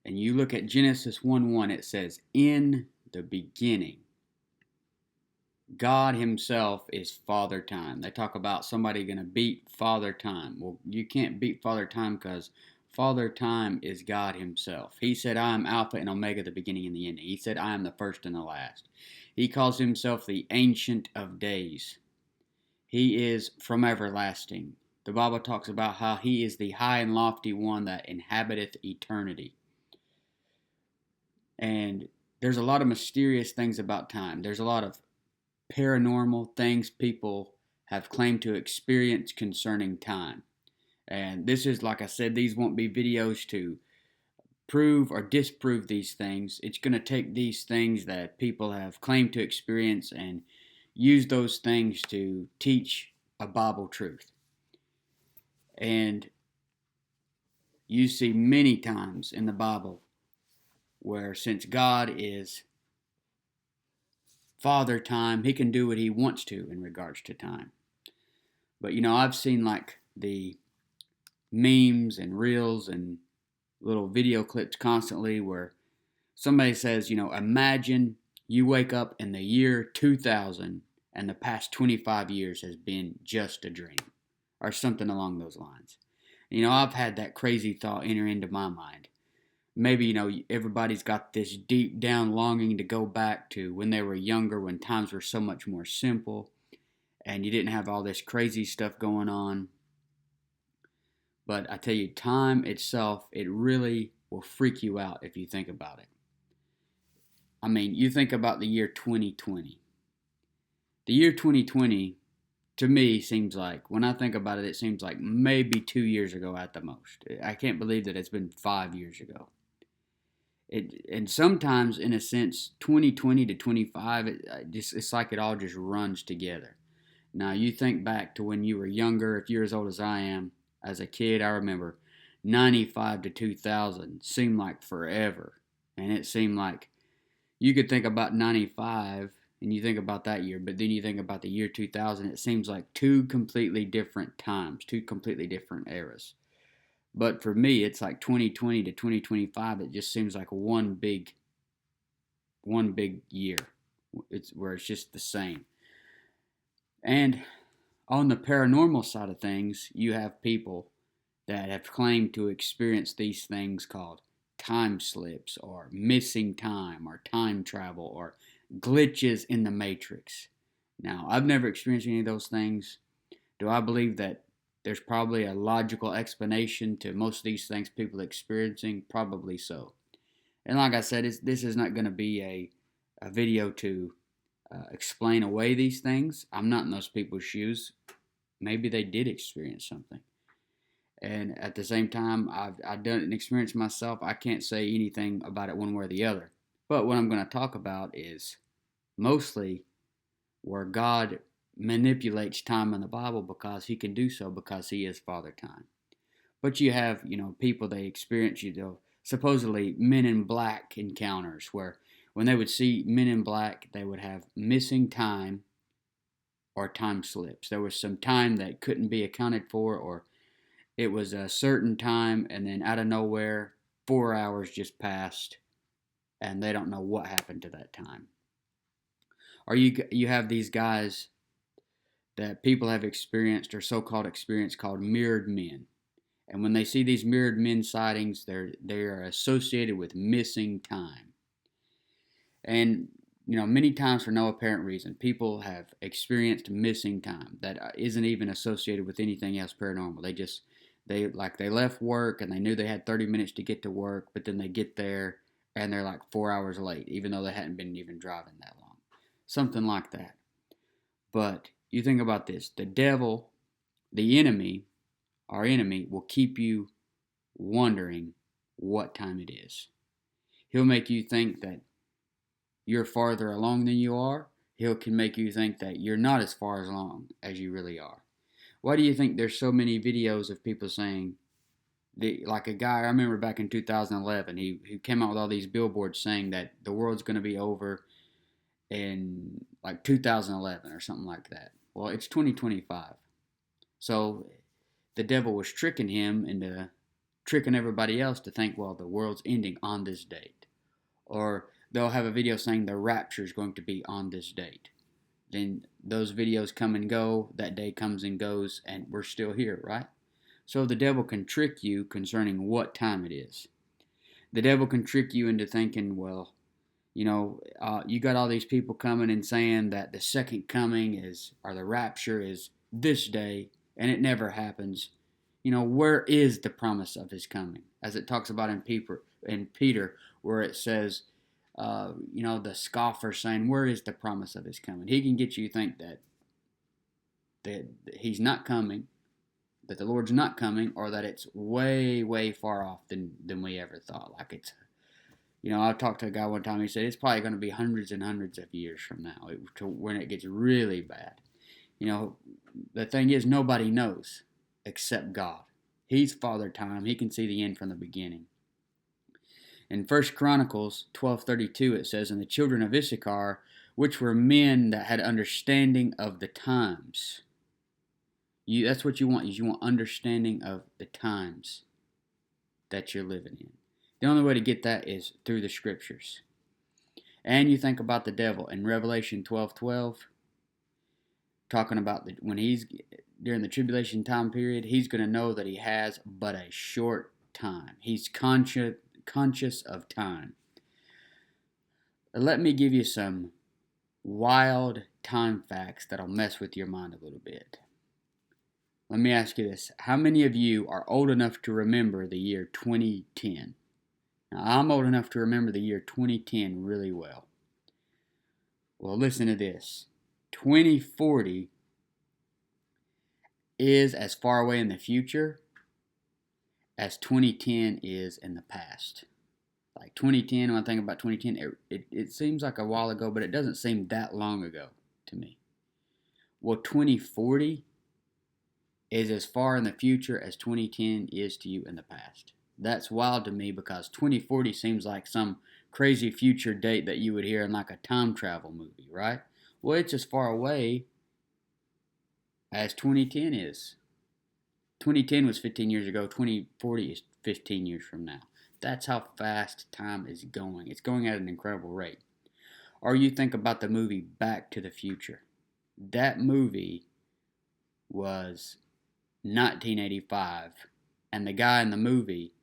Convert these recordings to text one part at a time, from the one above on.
and you look at Genesis 1:1, it says, "In the beginning, God Himself is Father Time." They talk about somebody going to beat Father Time. Well, you can't beat Father Time because Father Time is God Himself. He said, "I am Alpha and Omega, the beginning and the ending." He said, "I am the first and the last." He calls Himself the Ancient of Days. He is from everlasting. The Bible talks about how He is the high and lofty one that inhabiteth eternity. And there's a lot of mysterious things about time. There's a lot of paranormal things people have claimed to experience concerning time. And this is, like I said, these won't be videos to prove or disprove these things. It's going to take these things that people have claimed to experience and use those things to teach a Bible truth. And you see many times in the Bible where, since God is Father Time, He can do what He wants to in regards to time. But I've seen like the memes and reels and little video clips constantly where somebody says, imagine you wake up in the year 2000 and the past 25 years has been just a dream, or something along those lines. I've had that crazy thought enter into my mind. Maybe, everybody's got this deep down longing to go back to when they were younger, when times were so much more simple and you didn't have all this crazy stuff going on. But I tell you, time itself, it really will freak you out if you think about it. I mean, you think about the year 2020. The year 2020, to me, seems like, when I think about it, it seems like maybe 2 years ago at the most. I can't believe that it's been 5 years ago. And sometimes, in a sense, 2020 to 25, it's like it all just runs together. Now, you think back to when you were younger, if you're as old as I am, as a kid, I remember 95 to 2000 seemed like forever. And it seemed like you could think about 95 and you think about that year, but then you think about the year 2000, it seems like two completely different times, two completely different eras. But for me, it's like 2020 to 2025, it just seems like one big year. It's just the same. And on the paranormal side of things, you have people that have claimed to experience these things called time slips or missing time or time travel or glitches in the matrix. Now, I've never experienced any of those things. Do I believe that there's probably a logical explanation to most of these things people are experiencing? Probably so. And like I said, this is not going to be a video to explain away these things. I'm not in those people's shoes. Maybe they did experience something. And at the same time, I've done an experience myself. I can't say anything about it one way or the other. But what I'm going to talk about is mostly where God manipulates time in the Bible, because He can do so because He is Father Time. But you have, people, they experience, supposedly Men in Black encounters where when they would see Men in Black, they would have missing time or time slips. There was some time that couldn't be accounted for, or it was a certain time, and then out of nowhere, 4 hours just passed, and they don't know what happened to that time. Or you have these guys that people have experienced, or so-called experience, called mirrored men. And when they see these mirrored men sightings, they're associated with missing time. And many times for no apparent reason, people have experienced missing time that isn't even associated with anything else paranormal. They left work and they knew they had 30 minutes to get to work, but then they get there and they're like 4 hours late, even though they hadn't been even driving that long. Something like that. But you think about this. The devil, the enemy, our enemy, will keep you wondering what time it is. He'll make you think that you're farther along than you are. He can make you think that you're not as far along as you really are. Why do you think there's so many videos of people saying, like a guy I remember back in 2011, he came out with all these billboards saying that the world's going to be over in like 2011 or something like that. Well, it's 2025. So the devil was tricking him into tricking everybody else to think, well, the world's ending on this date. Or they'll have a video saying the rapture is going to be on this date. Then those videos come and go, that day comes and goes, and we're still here, right? So the devil can trick you concerning what time it is. The devil can trick you into thinking, well, you got all these people coming and saying that the second coming or the rapture is this day, and it never happens. Where is the promise of his coming? As it talks about in Peter, where it says, the scoffer saying, where is the promise of his coming? He can get you to think that he's not coming, that the Lord's not coming, or that it's way, way far off than we ever thought. Like it's, I talked to a guy one time, he said it's probably going to be hundreds and hundreds of years from now when it gets really bad. The thing is, nobody knows except God. He's Father Time. He can see the end from the beginning. In 1 Chronicles 12:32 it says, and the children of Issachar, which were men that had understanding of the times. That's what you want, is you want understanding of the times that you're living in. The only way to get that is through the scriptures. And you think about the devil in Revelation 12:12, talking about when he's during the tribulation time period, he's going to know that he has but a short time. He's conscious of time. Let me give you some wild time facts that'll mess with your mind a little bit. Let me ask you this. How many of you are old enough to remember the year 2010? Now, I'm old enough to remember the year 2010 really well. Well, listen to this. 2040 is as far away in the future as 2010 is in the past. Like 2010, when I think about 2010, it seems like a while ago, but it doesn't seem that long ago to me. Well, 2040 is as far in the future as 2010 is to you in the past. That's wild to me because 2040 seems like some crazy future date that you would hear in like a time travel movie, right? Well, it's as far away as 2010 is. 2010 was 15 years ago. 2040 is 15 years from now. That's how fast time is going. It's going at an incredible rate. Or you think about the movie Back to the Future. That movie was 1985, and the guy in the movie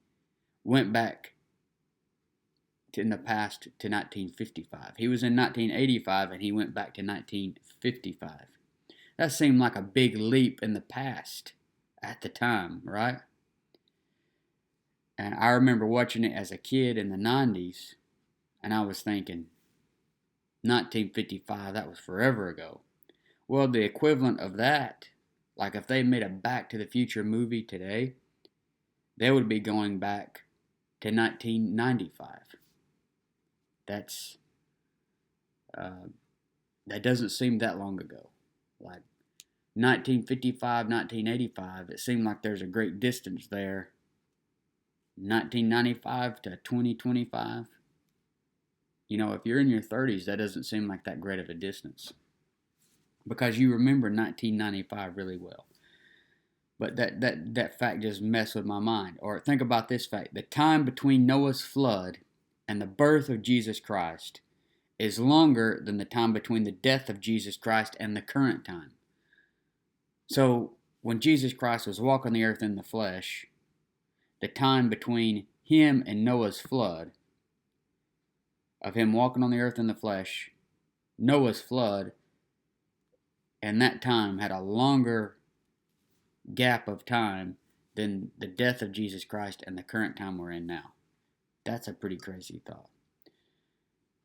went back in the past to 1955. He was in 1985 and he went back to 1955. That seemed like a big leap in the past at the time, right? And I remember watching it as a kid in the 90s, and I was thinking, 1955, that was forever ago. Well, the equivalent of that, like if they made a Back to the Future movie today, they would be going back to 1995. That doesn't seem that long ago. Like 1955, 1985, it seemed like there's a great distance there. 1995 to 2025. If you're in your 30s, that doesn't seem like that great of a distance, because you remember 1995 really well. But that fact just messed with my mind. Or think about this fact. The time between Noah's flood and the birth of Jesus Christ is longer than the time between the death of Jesus Christ and the current time. So when Jesus Christ was walking the earth in the flesh, the time between him and Noah's flood, of him walking on the earth in the flesh, Noah's flood, and that time had a longer gap of time than the death of Jesus Christ and the current time we're in now. That's a pretty crazy thought.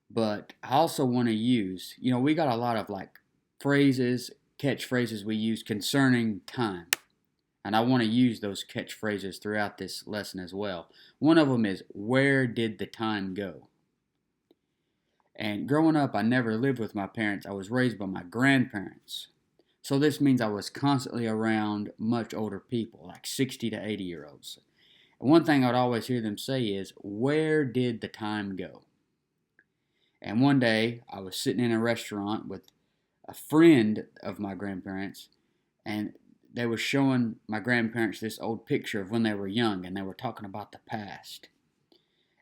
But I also want to use, we got a lot of like phrases, catchphrases we use concerning time. And I want to use those catchphrases throughout this lesson as well. One of them is, where did the time go? And growing up, I never lived with my parents. I was raised by my grandparents. So this means I was constantly around much older people, like 60 to 80-year-olds. And one thing I would always hear them say is, where did the time go? And one day, I was sitting in a restaurant with a friend of my grandparents, and they were showing my grandparents this old picture of when they were young, and they were talking about the past.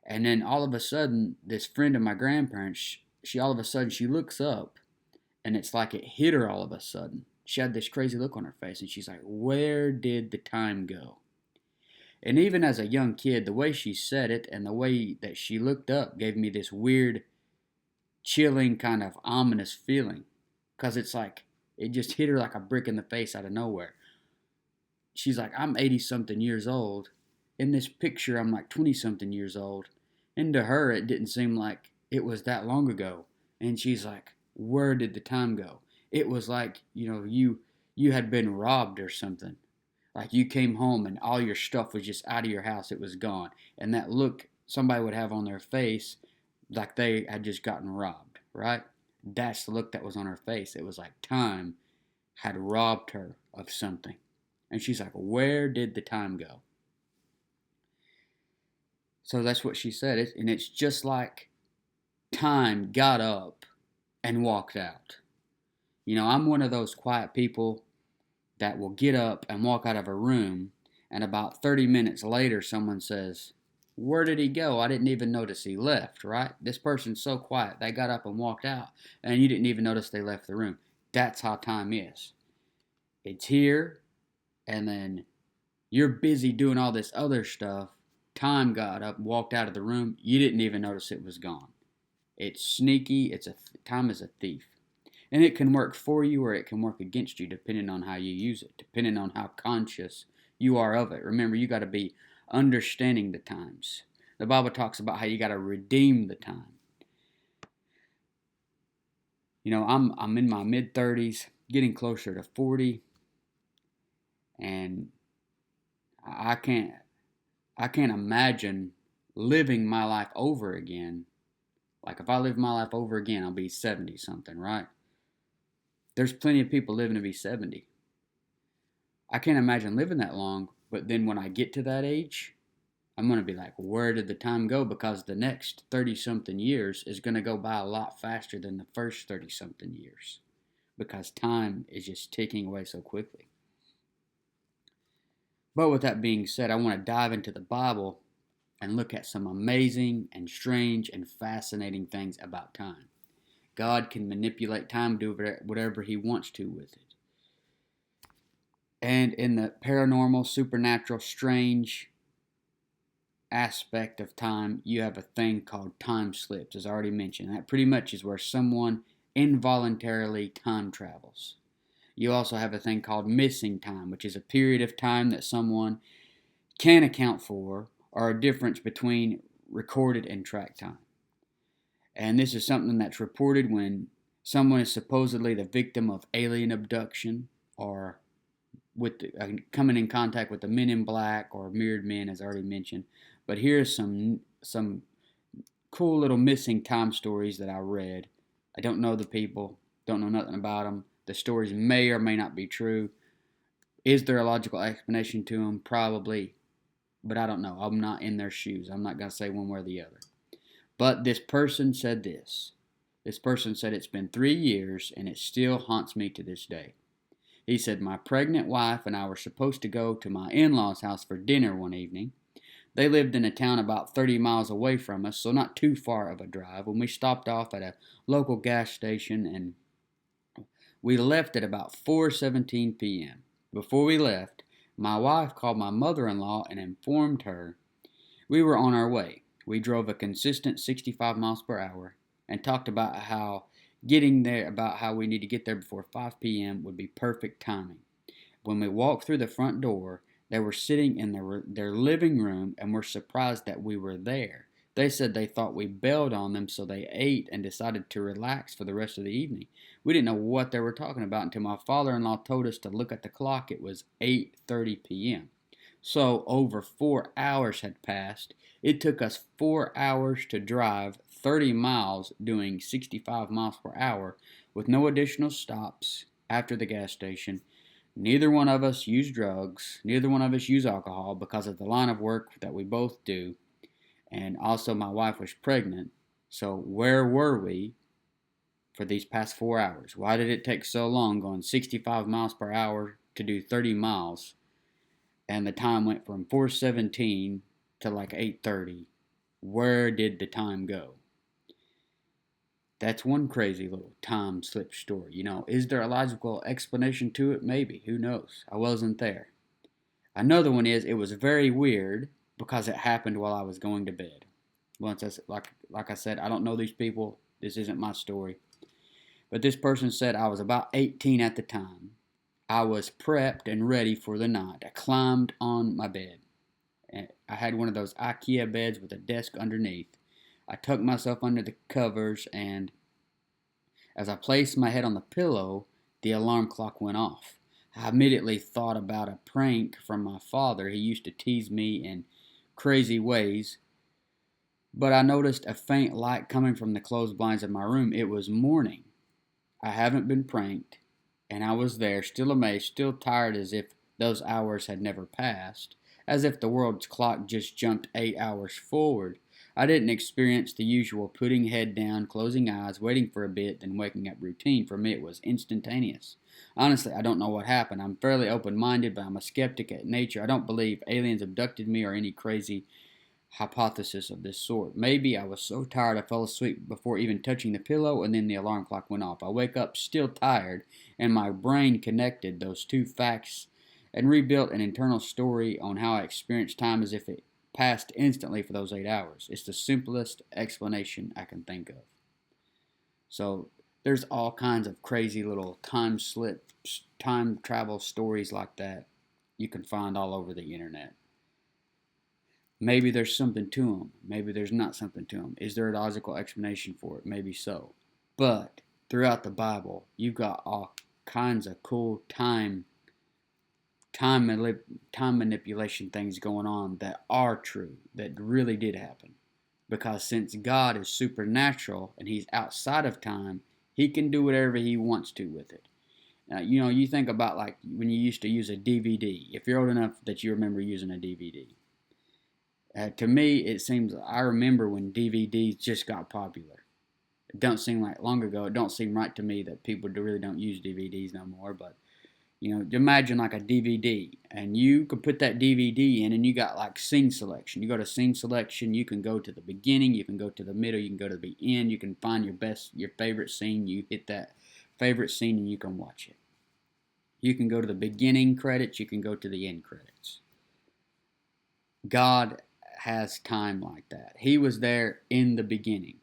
And then all of a sudden, this friend of my grandparents, she all of a sudden she looks up, and it's like it hit her all of a sudden. She had this crazy look on her face, and she's like, "Where did the time go?" And even as a young kid, the way she said it and the way that she looked up gave me this weird, chilling, kind of ominous feeling. Because it's like, it just hit her like a brick in the face out of nowhere. She's like, "I'm 80 something years old. In this picture, I'm like 20 something years old." And to her, it didn't seem like it was that long ago. And she's like, "Where did the time go?" It was like, you had been robbed or something. Like you came home and all your stuff was just out of your house. It was gone. And that look somebody would have on their face like they had just gotten robbed, right? That's the look that was on her face. It was like time had robbed her of something. And she's like, "Where did the time go?" So that's what she said. And it's just like time got up and walked out. I'm one of those quiet people that will get up and walk out of a room, and about 30 minutes later, someone says, "Where did he go? I didn't even notice he left," right? This person's so quiet. They got up and walked out, and you didn't even notice they left the room. That's how time is. It's here, and then you're busy doing all this other stuff. Time got up, walked out of the room. You didn't even notice it was gone. It's sneaky. Time is a thief. And it can work for you or it can work against you depending on how you use it, depending on how conscious you are of it. Remember, you got to be understanding the times. The Bible talks about how you got to redeem the time. I'm in my mid 30s, getting closer to 40, and I can't imagine living my life over again. Like if I live my life over again, I'll be 70 something, right? There's plenty of people living to be 70. I can't imagine living that long, but then when I get to that age, I'm going to be like, where did the time go? Because the next 30 something years is going to go by a lot faster than the first 30 something years. Because time is just ticking away so quickly. But with that being said, I want to dive into the Bible and look at some amazing and strange and fascinating things about time. God can manipulate time, do whatever He wants to with it. And in the paranormal, supernatural, strange aspect of time, you have a thing called time slips, as I already mentioned. That pretty much is where someone involuntarily time travels. You also have a thing called missing time, which is a period of time that someone can account for, or a difference between recorded and track time. And this is something that's reported when someone is supposedly the victim of alien abduction or coming in contact with the men in black or mirrored men, as I already mentioned. But here's some cool little missing time stories that I read. I don't know the people, don't know nothing about them. The stories may or may not be true. Is there a logical explanation to them? Probably. But I don't know. I'm not in their shoes. I'm not going to say one way or the other. But this person said this. This person said it's been 3 years and it still haunts me to this day. He said, "My pregnant wife and I were supposed to go to my in-laws' house for dinner one evening. They lived in a town about 30 miles away from us, so not too far of a drive. When we stopped off at a local gas station and we left at about 4:17 p.m. Before we left, my wife called my mother-in-law and informed her we were on our way. We drove a consistent 65 miles per hour and talked about how we need to get there before 5 p.m. would be perfect timing. When we walked through the front door, they were sitting in their living room and were surprised that we were there. They said they thought we bailed on them, so they ate and decided to relax for the rest of the evening. We didn't know what they were talking about until my father-in-law told us to look at the clock. It was 8:30 p.m. So over 4 hours had passed. It took us 4 hours to drive 30 miles doing 65 miles per hour with no additional stops after the gas station. Neither one of us used drugs. Neither one of us used alcohol because of the line of work that we both do. And also my wife was pregnant. So where were we for these past 4 hours? Why did it take so long going 65 miles per hour to do 30 miles, and the time went from 4:17 to like 8:30. Where did the time go? That's one crazy little time slip story. Is there a logical explanation to it? Maybe. Who knows? I wasn't there. Another one is it was very weird because it happened while I was going to bed. Once like I said, I don't know these people. This isn't my story. But this person said I was about 18 at the time. I was prepped and ready for the night. I climbed on my bed. And I had one of those IKEA beds with a desk underneath. I tucked myself under the covers, and as I placed my head on the pillow, the alarm clock went off. I immediately thought about a prank from my father. He used to tease me in crazy ways, but I noticed a faint light coming from the closed blinds of my room. It was morning. I haven't been pranked, and I was there, still amazed, still tired, as if those hours had never passed, as if the world's clock just jumped 8 hours forward. I didn't experience the usual putting head down, closing eyes, waiting for a bit, then waking up routine. For me, it was instantaneous. Honestly, I don't know what happened. I'm fairly open-minded, but I'm a skeptic at nature. I don't believe aliens abducted me or any crazy hypothesis of this sort. Maybe I was so tired I fell asleep before even touching the pillow, and then the alarm clock went off. I wake up still tired, and my brain connected those two facts and rebuilt an internal story on how I experienced time as if it passed instantly for those 8 hours. It's the simplest explanation I can think of. So there's all kinds of crazy little time travel stories like that you can find all over the internet. Maybe there's something to them. Maybe there's not something to them. Is there a logical explanation for it? Maybe so. But throughout the Bible, you've got all kinds of cool time manipulation things going on that are true, that really did happen. Because since God is supernatural and He's outside of time, He can do whatever He wants to with it. Now, you think about like when you used to use a DVD. If you're old enough that you remember using a DVD. To me, it seems, I remember when DVDs just got popular. It don't seem like long ago. It don't seem right to me that people really don't use DVDs no more, but imagine like a DVD, and you could put that DVD in, and you got like scene selection. You go to scene selection, you can go to the beginning, you can go to the middle, you can go to the end, you can find your favorite scene. You hit that favorite scene, and you can watch it. You can go to the beginning credits, you can go to the end credits. God has time like that. He was there in the beginning.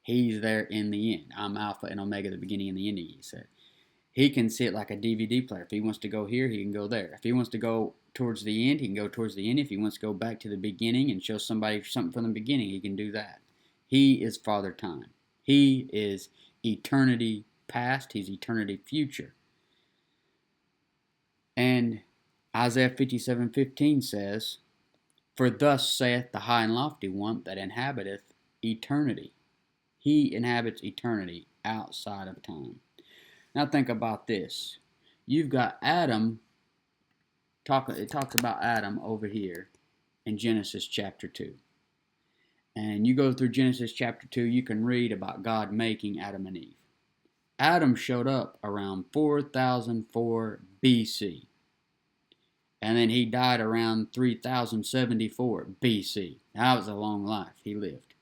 He's there in the end. I'm Alpha and Omega, the beginning and the end, He said. He can see it like a DVD player. If He wants to go here, He can go there. If He wants to go towards the end, He can go towards the end. If He wants to go back to the beginning and show somebody something from the beginning, He can do that. He is Father Time. He is eternity past. He's eternity future. And Isaiah 57:15 says, "For thus saith the high and lofty one that inhabiteth eternity." He inhabits eternity outside of time. Now think about this. You've got Adam. It talks about Adam over here in Genesis chapter 2. And you go through Genesis chapter 2, you can read about God making Adam and Eve. Adam showed up around 4004 BC. And then he died around 3074 BC. That was a long life he lived.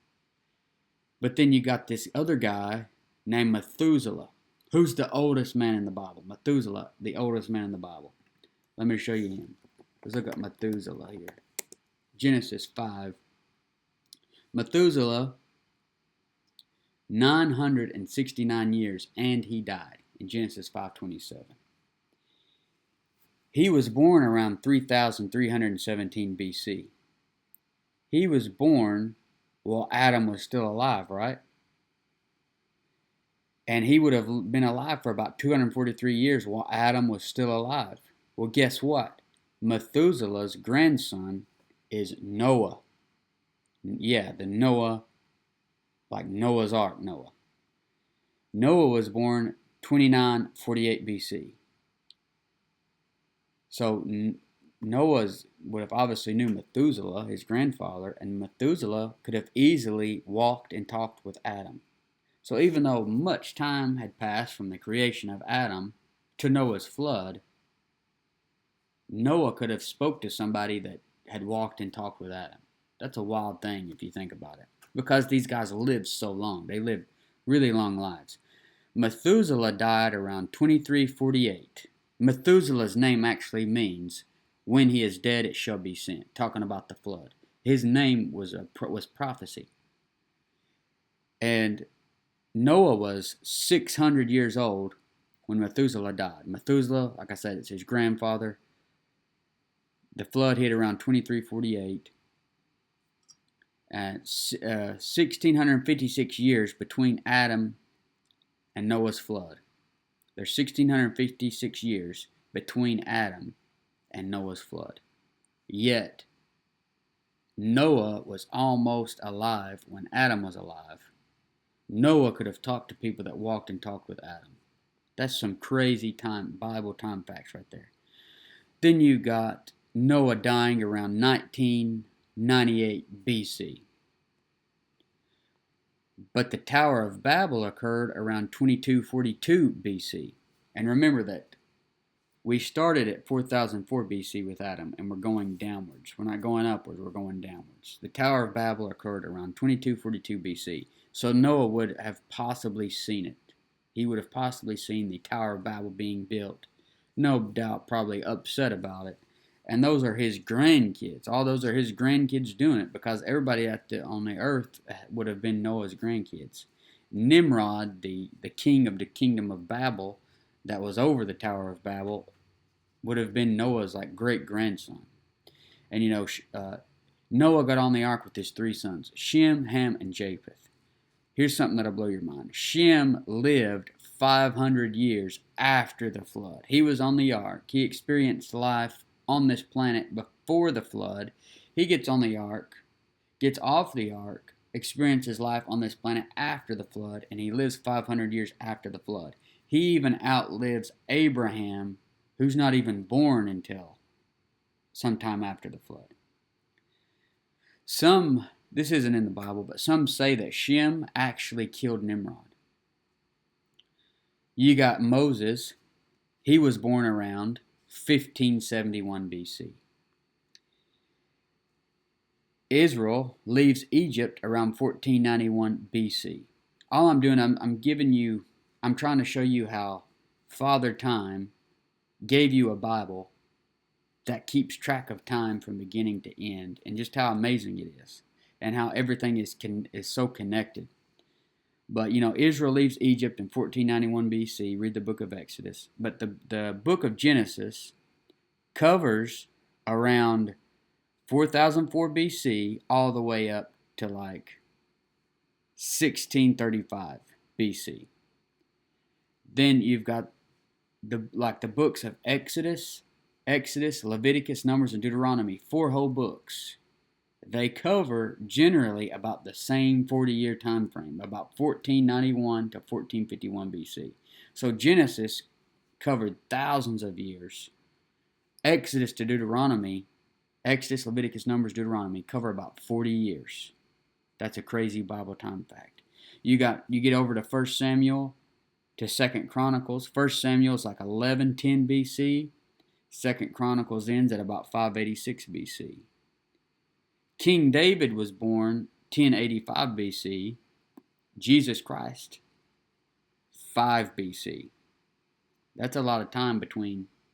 But then you got this other guy named Methuselah. Who's the oldest man in the Bible? Methuselah, the oldest man in the Bible. Let me show you him. Let's look at Methuselah here. Genesis 5. Methuselah, 969 years, and he died in Genesis 5:27. He was born around 3317 BC. He was born while Adam was still alive, right? And he would have been alive for about 243 years while Adam was still alive. Well, guess what? Methuselah's grandson is Noah. Yeah, the Noah, like Noah's Ark Noah. Noah was born 2948 BC. So Noah would have obviously knew Methuselah, his grandfather, and Methuselah could have easily walked and talked with Adam. So even though much time had passed from the creation of Adam to Noah's flood, Noah could have spoke to somebody that had walked and talked with Adam. That's a wild thing if you think about it. Because these guys lived so long. They lived really long lives. Methuselah died around 2348. Methuselah's name actually means, when he is dead it shall be sent, talking about the flood. His name was prophecy. And Noah was 600 years old when Methuselah died. Methuselah, like I said, it's his grandfather. The flood hit around 2348. And 1,656 years between Adam and Noah's flood. There's 1,656 years between Adam and Noah's flood. Yet, Noah was almost alive when Adam was alive. Noah could have talked to people that walked and talked with Adam. That's some crazy Bible time facts right there. Then you got Noah dying around 1998 BC. But the Tower of Babel occurred around 2242 BC. And remember that we started at 4004 BC with Adam, and we're going downwards. We're not going upwards, we're going downwards. The Tower of Babel occurred around 2242 BC. So Noah would have possibly seen it. He would have possibly seen the Tower of Babel being built. No doubt probably upset about it. And those are his grandkids. All those are his grandkids doing it, because everybody on the earth would have been Noah's grandkids. Nimrod, the king of the kingdom of Babel that was over the Tower of Babel, would have been Noah's great-grandson. And Noah got on the ark with his 3 sons, Shem, Ham, and Japheth. Here's something that'll blow your mind. Shem lived 500 years after the flood. He was on the ark. He experienced life on this planet before the flood. He gets on the ark, gets off the ark, experiences life on this planet after the flood, and he lives 500 years after the flood. He even outlives Abraham, who's not even born until sometime after the flood. This isn't in the Bible, but some say that Shem actually killed Nimrod. You got Moses. He was born around 1571 BC. Israel leaves Egypt around 1491 BC. All I'm doing, I'm trying to show you how Father Time gave you a Bible that keeps track of time from beginning to end, and just how amazing it is, and how everything is so connected. But, Israel leaves Egypt in 1491 BC. Read the book of Exodus. But the book of Genesis covers around 4004 BC all the way up to 1635 BC. Then you've got the books of Exodus, Leviticus, Numbers, and Deuteronomy. 4 whole books. They cover generally about the same 40-year time frame, about 1491 to 1451 BC. So Genesis covered thousands of years. Exodus to Deuteronomy, Exodus, Leviticus, Numbers, Deuteronomy cover about 40 years. That's a crazy Bible time fact. You get over to 1 Samuel to 2 Chronicles. 1 Samuel is 1110 BC. 2 Chronicles ends at about 586 BC. King David was born 1085 BC. Jesus Christ, 5 BC. That's a lot of time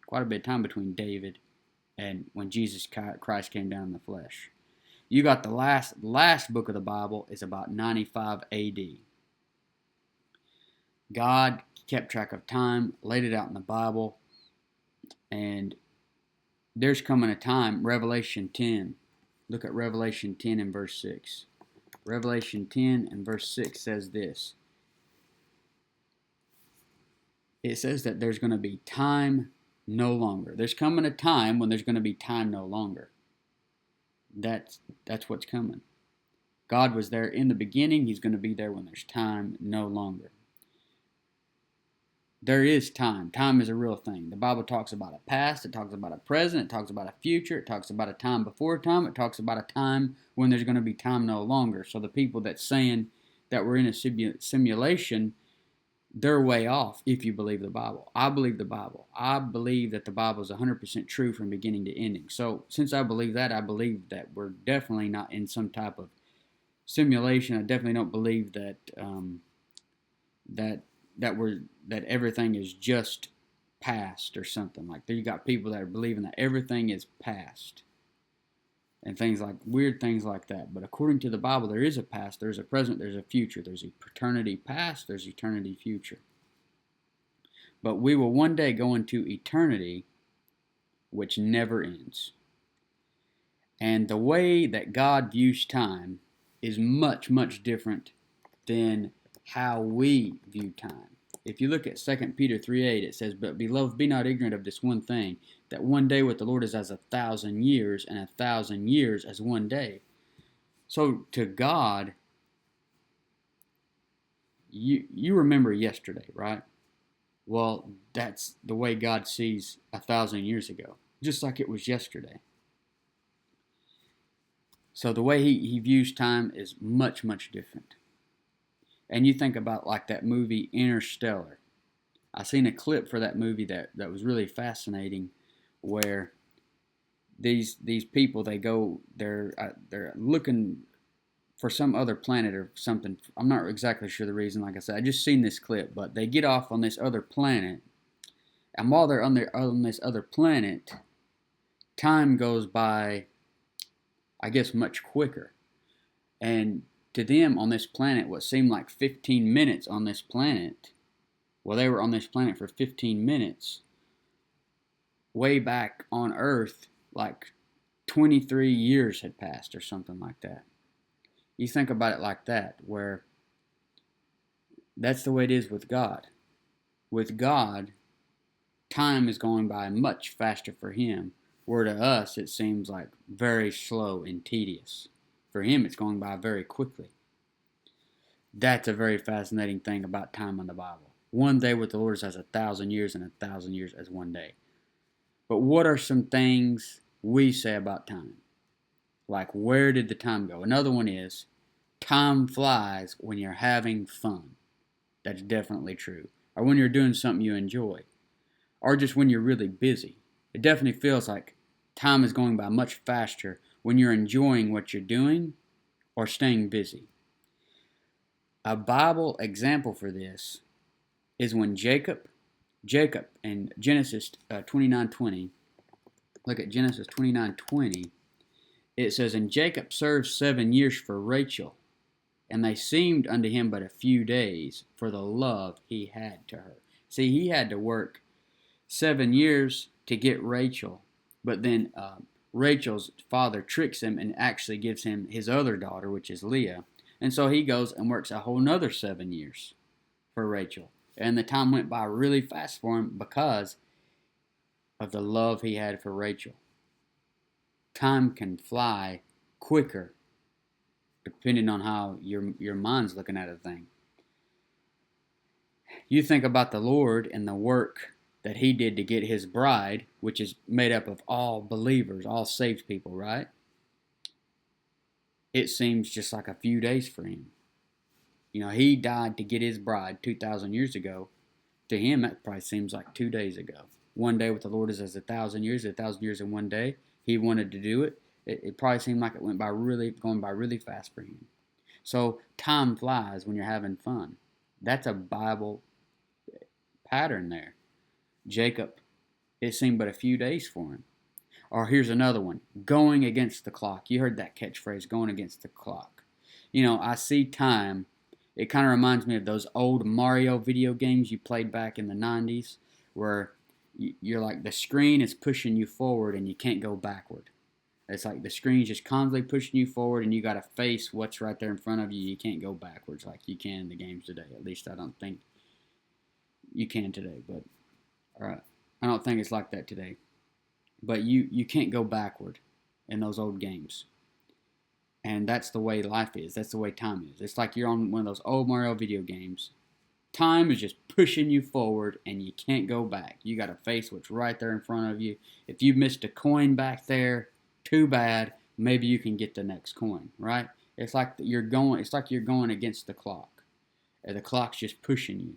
quite a bit of time between David and when Jesus Christ came down in the flesh. You got the last book of the Bible is about 95 AD. God kept track of time, laid it out in the Bible, and there's coming a time, Revelation 10. Look at Revelation 10 and verse 6. Revelation 10 and verse 6 says this. It says that there's going to be time no longer. There's coming a time when there's going to be time no longer. That's what's coming. God was there in the beginning. He's going to be there when there's time no longer. There is time. Time is a real thing. The Bible talks about a past. It talks about a present. It talks about a future. It talks about a time before time. It talks about a time when there's going to be time no longer. So the people that's saying that we're in a simulation, they're way off if you believe the Bible. I believe the Bible. I believe that the Bible is 100% true from beginning to ending. So since I believe that, I believe that we're definitely not in some type of simulation. I definitely don't believe that that that everything is just past or something like that. You got people that are believing that everything is past and things like weird things like that. But according to the Bible, there is a past, there's a present, there's a future. There's eternity past, there's eternity future. But we will one day go into eternity, which never ends. And the way that God views time is much, much different than how we view time. If you look at 2 Peter 3:8, it says, "But beloved, be not ignorant of this one thing, that one day with the Lord is as 1,000 years, and 1,000 years as one day." So to God, you remember yesterday, right? Well, that's the way God sees 1,000 years ago, just like it was yesterday. So the way he views time is much, much different. And you think about like that movie Interstellar. I seen a clip for that movie that was really fascinating, where these people they're looking for some other planet or something. I'm not exactly sure the reason. Like I said, I just seen this clip, but they get off on this other planet, and while they're on this other planet, time goes by, I guess, much quicker. And to them on this planet, what seemed like 15 minutes on this planet, well, they were on this planet for 15 minutes. Way back on Earth, like 23 years had passed or something like that. You think about it like that, where that's the way it is with God. With God, time is going by much faster for Him, where to us it seems like very slow and tedious. For Him, it's going by very quickly. That's a very fascinating thing about time in the Bible. One day with the Lord is as 1,000 years, and 1,000 years as one day. But what are some things we say about time? Like, where did the time go? Another one is, time flies when you're having fun. That's definitely true. Or when you're doing something you enjoy. Or just when you're really busy. It definitely feels like time is going by much faster when you're enjoying what you're doing or staying busy. A Bible example for this is when Jacob in Genesis 29:20, look at Genesis 29:20, it says, "And Jacob served 7 years for Rachel, and they seemed unto him but a few days, for the love he had to her." See, he had to work 7 years to get Rachel, but then Rachel's father tricks him and actually gives him his other daughter, which is Leah. And so he goes and works a whole nother 7 years for Rachel. And the time went by really fast for him because of the love he had for Rachel. Time can fly quicker depending on how your mind's looking at a thing. You think about the Lord and the work that He did to get His bride, which is made up of all believers, all saved people, right? It seems just like a few days for Him. You know, He died to get His bride 2,000 years ago. To Him, that probably seems like 2 days ago. One day with the Lord is as 1,000 years, 1,000 years in one day. He wanted to do it. It probably seemed like it went by going by really fast for Him. So time flies when you're having fun. That's a Bible pattern there. Jacob, it seemed but a few days for him. Or here's another one, going against the clock. You heard that catchphrase, going against the clock. You know, I see time. It kind of reminds me of those old Mario video games you played back in the 90s, where you're like the screen is pushing you forward and you can't go backward. It's like the screen's just constantly pushing you forward and you got to face what's right there in front of you. You can't go backwards like you can in the games today. At least I don't think you can today, but I don't think it's like that today. But you can't go backward in those old games. And that's the way life is. That's the way time is. It's like you're on one of those old Mario video games. Time is just pushing you forward and you can't go back. You got to face what's right there in front of you. If you missed a coin back there, too bad. Maybe you can get the next coin, right? It's like you're going against the clock. And the clock's just pushing you.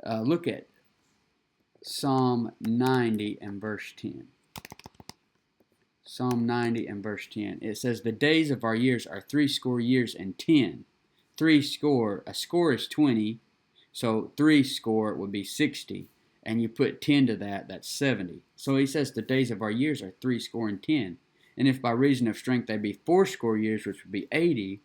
Look at Psalm 90 and verse 10. Psalm 90 and verse 10. It says, the days of our years are 60 years and 10. A score is 20, so 60 would be 60. And you put 10 to that, that's 70. So he says the days of our years are 60 and 10. And if by reason of strength they be 80 years, which would be 80,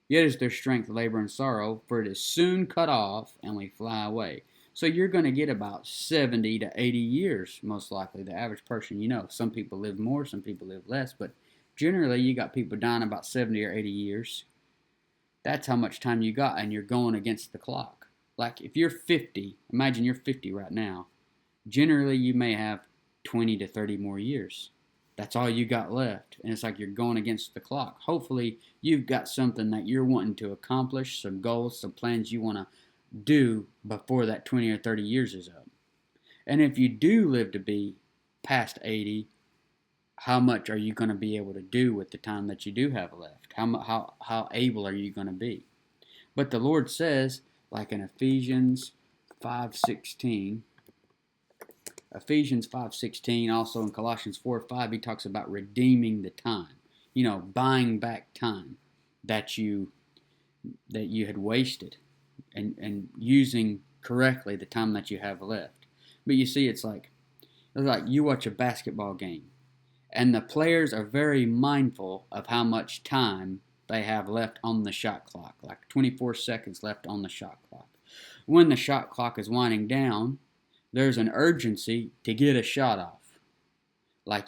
yet is their strength labor and sorrow, for it is soon cut off, and we fly away. So you're going to get about 70 to 80 years, most likely, the average person you know. Some people live more, some people live less, but generally you got people dying about 70 or 80 years. That's how much time you got, and you're going against the clock. Like if you're 50, imagine you're 50 right now. Generally you may have 20 to 30 more years. That's all you got left, and it's like you're going against the clock. Hopefully you've got something that you're wanting to accomplish, some goals, some plans you want to do before that 20 or 30 years is up. And if you do live to be past 80, how much are you going to be able to do with the time that you do have left? How able are you going to be? But the Lord says, like in Ephesians 5:16, also in Colossians 4:5, he talks about redeeming the time. Buying back time that you had wasted, and using correctly the time that you have left. But you see, it's like you watch a basketball game, and the players are very mindful of how much time they have left on the shot clock, like 24 seconds left on the shot clock. When the shot clock is winding down, there's an urgency to get a shot off. Like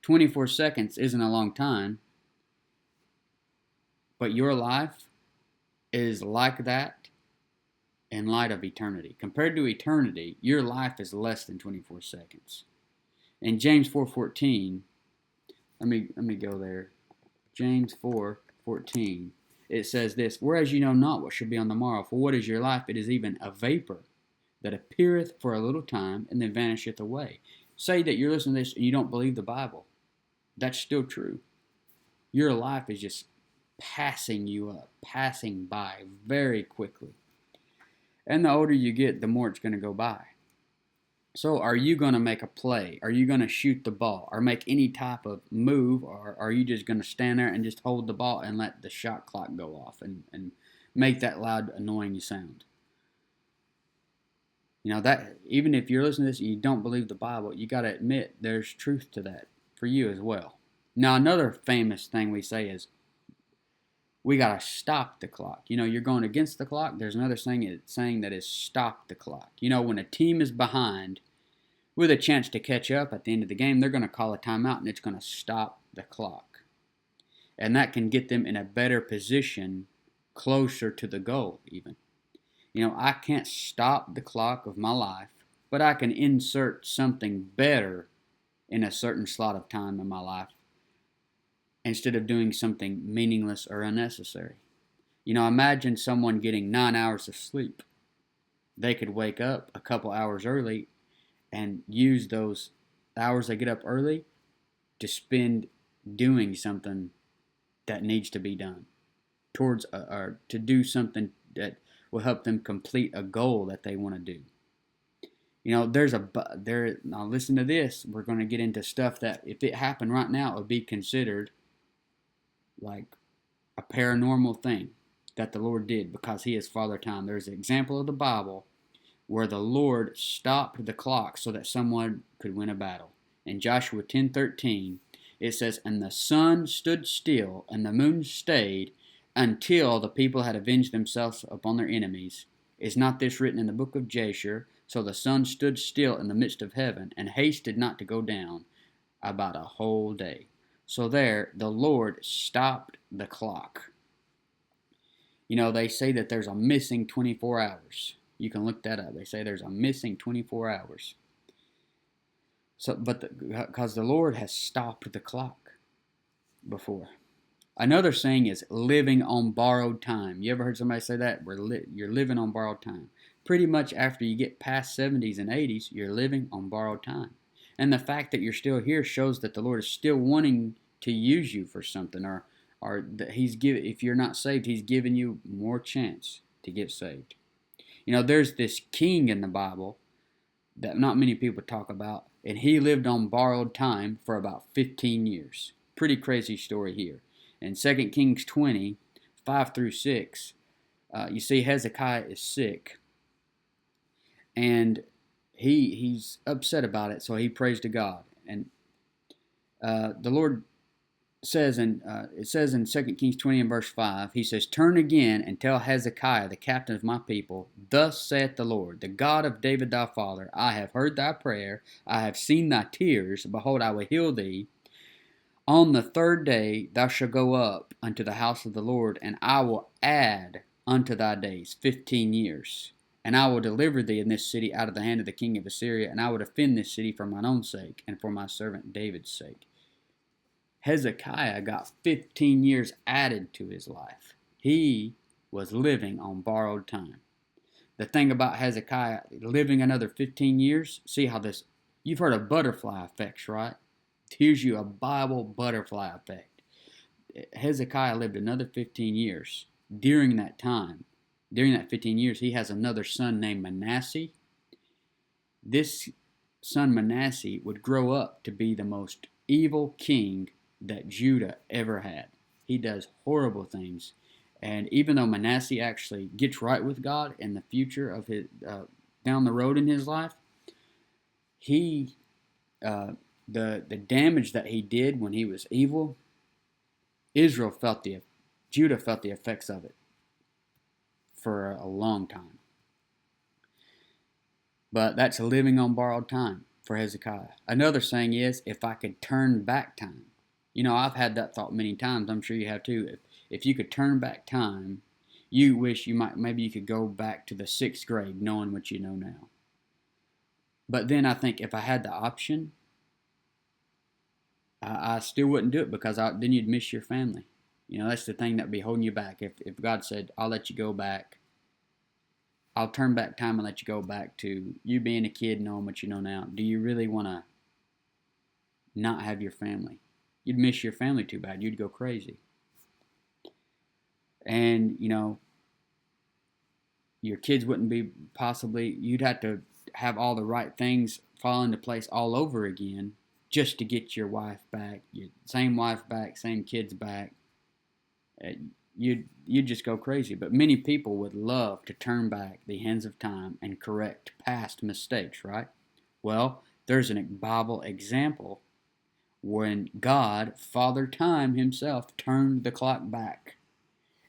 24 seconds isn't a long time, but your life is like that in light of eternity. Compared to eternity, your life is less than 24 seconds. In James 4:14, let me go there. James 4:14. It says this, whereas you know not what shall be on the morrow, for what is your life? It is even a vapor that appeareth for a little time and then vanisheth away. Say that you're listening to this and you don't believe the Bible. That's still true. Your life is just passing you up, passing by very quickly. And the older you get, the more it's going to go by. So are you going to make a play? Are you going to shoot the ball or make any type of move? Or are you just going to stand there and just hold the ball and let the shot clock go off and make that loud, annoying sound? That even if you're listening to this and you don't believe the Bible, you got to admit there's truth to that for you as well. Now, another famous thing we say is we got to stop the clock. You're going against the clock. There's another saying that is stop the clock. When a team is behind with a chance to catch up at the end of the game, they're going to call a timeout and it's going to stop the clock. And that can get them in a better position closer to the goal even. I can't stop the clock of my life, but I can insert something better in a certain slot of time in my life instead of doing something meaningless or unnecessary. Imagine someone getting 9 hours of sleep. They could wake up a couple hours early and use those hours they get up early to spend doing something that needs to be done towards or to do something that will help them complete a goal that they want to do. Now listen to this. We're going to get into stuff that if it happened right now, it would be considered like a paranormal thing that the Lord did because He is Father Time. There's an example of the Bible where the Lord stopped the clock so that someone could win a battle. In Joshua 10:13, it says, and the sun stood still and the moon stayed until the people had avenged themselves upon their enemies. Is not this written in the book of Jasher? So the sun stood still in the midst of heaven and hasted not to go down about a whole day. So there, the Lord stopped the clock. They say that there's a missing 24 hours. You can look that up. They say there's a missing 24 hours. Because the Lord has stopped the clock before. Another saying is living on borrowed time. You ever heard somebody say that? You're living on borrowed time. Pretty much after you get past 70s and 80s, you're living on borrowed time. And the fact that you're still here shows that the Lord is still wanting to use you for something, or that if you're not saved, He's giving you more chance to get saved. There's this king in the Bible that not many people talk about, and he lived on borrowed time for about 15 years. Pretty crazy story here. In 2 Kings 20, 5 through 6, you see Hezekiah is sick, and he's upset about it, so he prays to God. And the Lord says it says in 2 Kings 20 and verse 5, he says, "Turn again and tell Hezekiah, the captain of my people, thus saith the Lord, the God of David thy father, I have heard thy prayer, I have seen thy tears, behold, I will heal thee. On the third day thou shalt go up unto the house of the Lord, and I will add unto thy days 15 years. And I will deliver thee in this city out of the hand of the king of Assyria, and I will defend this city for mine own sake, and for my servant David's sake." Hezekiah got 15 years added to his life. He was living on borrowed time. The thing about Hezekiah living another 15 years, see how this, you've heard of butterfly effects, right? Here's you a Bible butterfly effect. Hezekiah lived another 15 years. During that 15 years, he has another son named Manasseh. This son Manasseh would grow up to be the most evil king that Judah ever had. He does horrible things. And even though Manasseh actually gets right with God in the future of his down the road in his life, he the damage that he did when he was evil, Judah felt the effects of it for a long time. But that's living on borrowed time for Hezekiah. Another saying is, if I could turn back time. I've had that thought many times. I'm sure you have too. If you could turn back time, you wish maybe you could go back to the 6th grade knowing what you know now. But then I think if I had the option, I still wouldn't do it, because then you'd miss your family. That's the thing that would be holding you back. If God said, I'll let you go back, I'll turn back time and let you go back to you being a kid knowing what you know now, do you really want to not have your family? You'd miss your family too bad. You'd go crazy. And, your kids wouldn't be you'd have to have all the right things fall into place all over again just to get your wife back, your same wife back, same kids back. You'd just go crazy. But many people would love to turn back the hands of time and correct past mistakes, right? Well, there's a Bible example when God, Father Time himself, turned the clock back.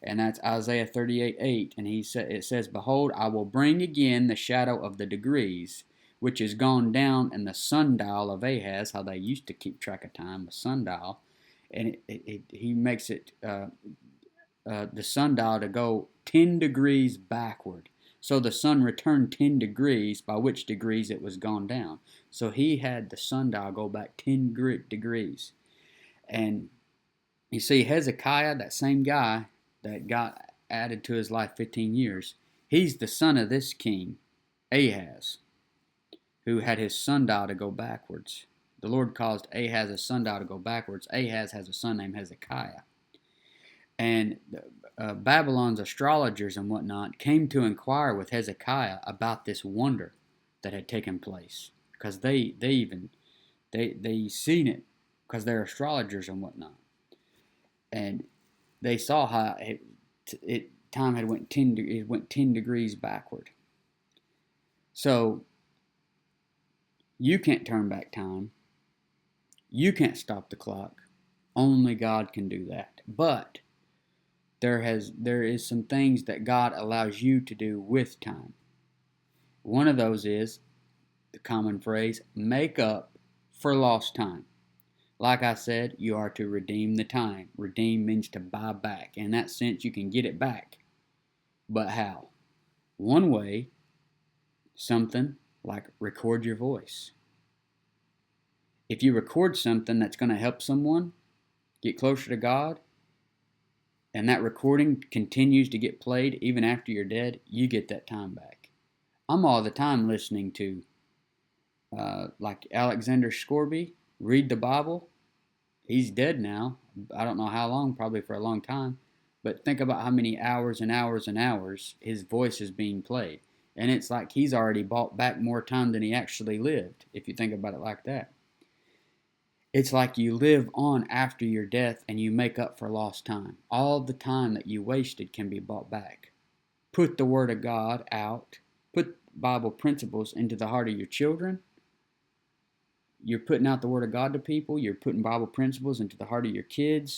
And that's Isaiah 38:8. And it says, "Behold, I will bring again the shadow of the degrees, which is gone down in the sundial of Ahaz," how they used to keep track of time, the sundial. And he makes it the sundial to go 10 degrees backward. So the sun returned 10 degrees, by which degrees it was gone down. So he had the sundial go back 10 degrees. And you see, Hezekiah, that same guy that got added to his life 15 years, he's the son of this king, Ahaz, who had his sundial to go backwards. The Lord caused Ahaz's sundial to go backwards. Ahaz has a son named Hezekiah. And Babylon's astrologers and whatnot came to inquire with Hezekiah about this wonder that had taken place, because they seen it, because they're astrologers and whatnot, and they saw how time had went 10 degrees backward. So you can't turn back time. You can't stop the clock. Only God can do that. But there is some things that God allows you to do with time. One of those is the common phrase, make up for lost time. Like I said, you are to redeem the time. Redeem means to buy back. In that sense, you can get it back. But how? One way, something like record your voice. If you record something that's going to help someone get closer to God, and that recording continues to get played even after you're dead, you get that time back. I'm all the time listening to like Alexander Scorby read the Bible. He's dead now. I don't know how long, probably for a long time. But think about how many hours and hours and hours his voice is being played. And it's like he's already bought back more time than he actually lived, if you think about it like that. It's like you live on after your death and you make up for lost time. All the time that you wasted can be bought back. Put the Word of God out. Put Bible principles into the heart of your children. You're putting out the Word of God to people. You're putting Bible principles into the heart of your kids.